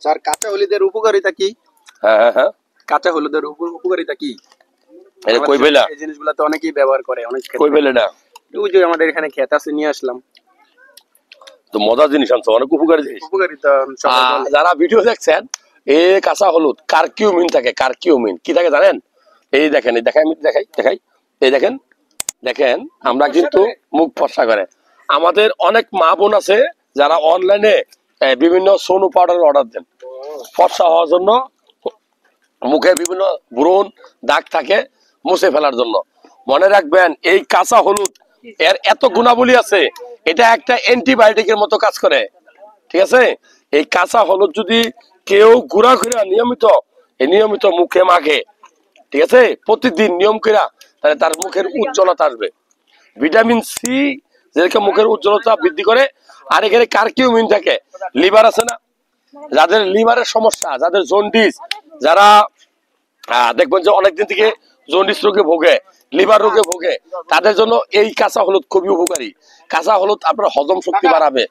Sir কাঁচা হলুদের উপকারিতা কি? হ্যাঁ হ্যাঁ হ্যাঁ, কাঁচা হলুদের উপকারিতা কি? এটা কই আমাদের পেলা? এই জিনিসগুলো তো অনেকেই ব্যবহার করে অনেক কই ক্ষেত্রে। পেলে না? ওই যে আমাদের এখানে ক্ষেত আছে, নিয়ে আসলাম। তো মজার জিনিস আনছো, অনেক উপকারী জিনিস। উপকারিতা সবাই বলে। যারা ভিডিও দেখছেন, এই কাঁচা হলুদ কারকিউমিন থাকে। কারকিউমিন কি থাকে জানেন? এই দেখেন, এই দেখাই, আমি দেখাই দেখাই, এই দেখেন দেখেন, আমরা কিন্তু মুখ ফর্সা করে। আমাদের অনেক মা বোন আছে যারা অনলাইনে বিভিন্ন সোনু পাউডার অর্ডার দেন ফর্সা হওয়ার জন্য, মুখে বিভিন্ন ব্রণ দাগ থাকে মুছে ফেলার জন্য। মনে রাখবেন, এই কাঁচা হলুদ এর এত গুণাবলী আছে, এটা একটা অ্যান্টিবায়োটিকের মতো কাজ করে। ঠিক আছে, এই কাঁচা হলুদ যদি কেউ গুঁড়া করে নিয়মিত মুখে মাখে, ঠিক আছে, প্রতিদিন নিয়ম করে, তাহলে তার মুখের উজ্জ্বলতা আসবে। ভিটামিন সি যেটাকে মুখের উজ্জ্বলতা বৃদ্ধি করে। আর এখানে কারকিউমিন থাকে। লিভার আছে না, যাদের লিভারের সমস্যা, যাদের জন্ডিস, যারা দেখবেন যে অনেকদিন থেকে জন্ডিস রোগে ভোগে, লিভার রোগে ভোগে, তাদের জন্য এই কাঁচা হলুদ খুবই উপকারী। কাঁচা হলুদ আপনার হজম শক্তি বাড়াবে,